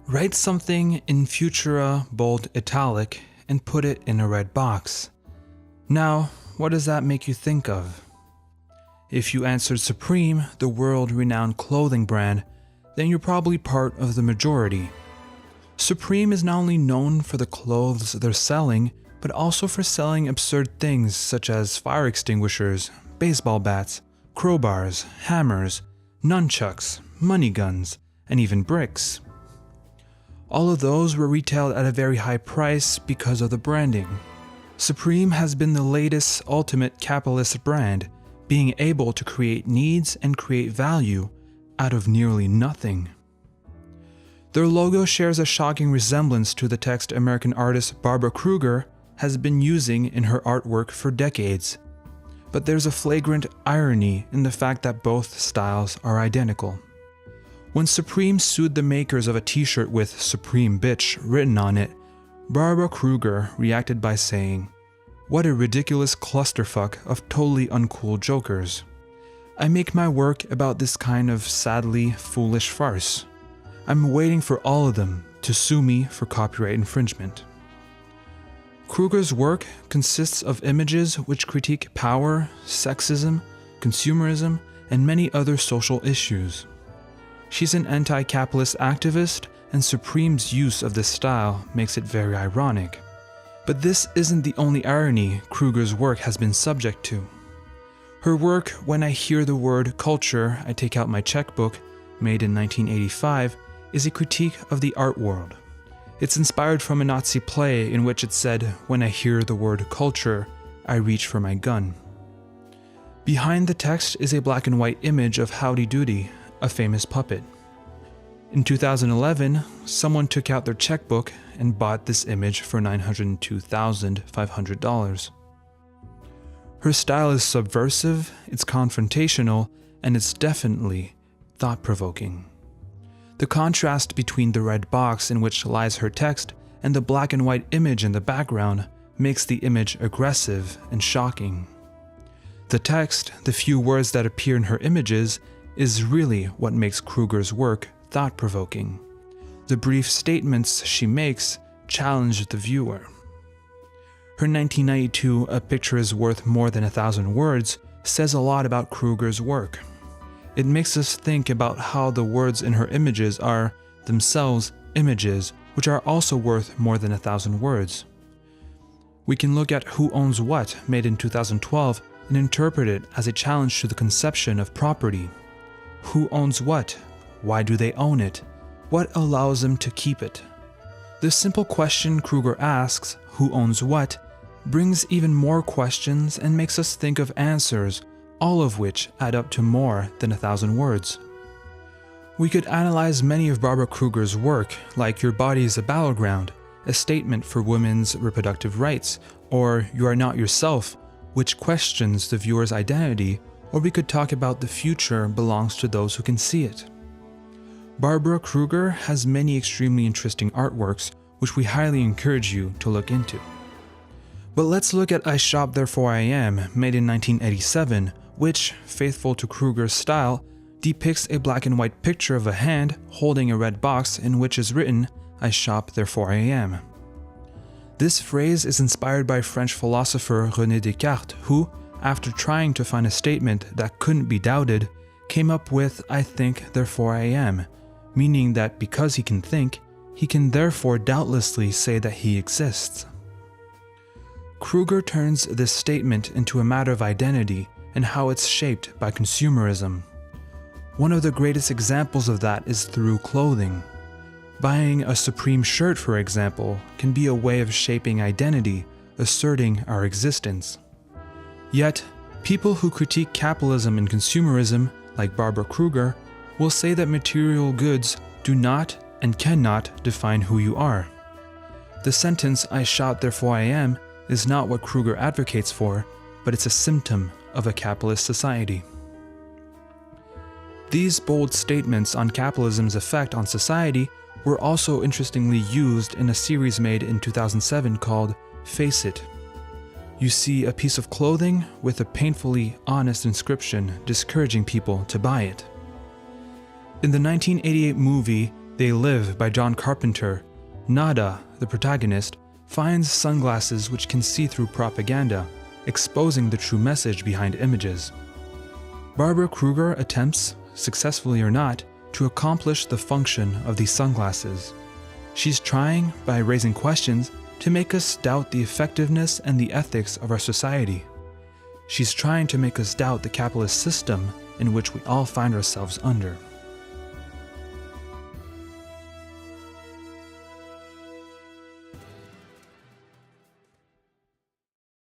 Write something in futura bold italic and put it in a red box. Now, what does that make you think of? If you answered Supreme, the world-renowned clothing brand, then you're probably part of the majority. Supreme is not only known for the clothes they're selling, but also for selling absurd things such as fire extinguishers, baseball bats, crowbars, hammers, nunchucks, money guns, and even bricks. All of those were retailed at a very high price because of the branding. Supreme has been the latest ultimate capitalist brand, being able to create needs and create value out of nearly nothing. Their logo shares a shocking resemblance to the text American artist Barbara Kruger has been using in her artwork for decades. But there's a flagrant irony in the fact that both styles are identical. When Supreme sued the makers of a t-shirt with "Supreme Bitch" written on it, Barbara Kruger reacted by saying, "What a ridiculous clusterfuck of totally uncool jokers. I make my work about this kind of sadly foolish farce. I'm waiting for all of them to sue me for copyright infringement." Kruger's work consists of images which critique power, sexism, consumerism, and many other social issues. She's an anti-capitalist activist, and Supreme's use of this style makes it very ironic. But this isn't the only irony Kruger's work has been subject to. Her work, When I Hear the Word Culture, I Take Out My Checkbook, made in 1985, is a critique of the art world. It's inspired from a Nazi play in which it said, "When I hear the word culture, I reach for my gun." Behind the text is a black and white image of Howdy Doody, a famous puppet. In 2011, someone took out their checkbook and bought this image for $902,500. Her style is subversive, it's confrontational, and it's definitely thought-provoking. The contrast between the red box in which lies her text and the black and white image in the background makes the image aggressive and shocking. The text, the few words that appear in her images, is really what makes Kruger's work thought-provoking. The brief statements she makes challenge the viewer. Her 1992 "A Picture is Worth More Than 1,000 Words" says a lot about Kruger's work. It makes us think about how the words in her images are themselves images, which are also worth more than 1,000 words. We can look at Who Owns What, made in 2012, and interpret it as a challenge to the conception of property. Who owns what? Why do they own it? What allows them to keep it? This simple question Kruger asks, who owns what, brings even more questions and makes us think of answers, all of which add up to more than 1,000 words. We could analyze many of Barbara Kruger's work, like Your Body is a Battleground, a statement for women's reproductive rights, or You Are Not Yourself, which questions the viewer's identity, or we could talk about The Future Belongs to Those Who Can See It. Barbara Kruger has many extremely interesting artworks, which we highly encourage you to look into. But let's look at I Shop Therefore I Am, made in 1987, which, faithful to Kruger's style, depicts a black and white picture of a hand holding a red box in which is written, I shop therefore I am. This phrase is inspired by French philosopher René Descartes, who, after trying to find a statement that couldn't be doubted, came up with I think therefore I am, meaning that because he can think, he can therefore doubtlessly say that he exists. Kruger turns this statement into a matter of identity and how it's shaped by consumerism. One of the greatest examples of that is through clothing. Buying a Supreme shirt, for example, can be a way of shaping identity, asserting our existence. Yet, people who critique capitalism and consumerism, like Barbara Kruger, will say that material goods do not and cannot define who you are. The sentence, I shop therefore I am, is not what Kruger advocates for, but it's a symptom of a capitalist society. These bold statements on capitalism's effect on society were also interestingly used in a series made in 2007 called Face It. You see a piece of clothing with a painfully honest inscription discouraging people to buy it. In the 1988 movie They Live by John Carpenter, Nada, the protagonist, finds sunglasses which can see through propaganda, exposing the true message behind images. Barbara Kruger attempts, successfully or not, to accomplish the function of these sunglasses. She's trying, by raising questions, to make us doubt the effectiveness and the ethics of our society. She's trying to make us doubt the capitalist system in which we all find ourselves under.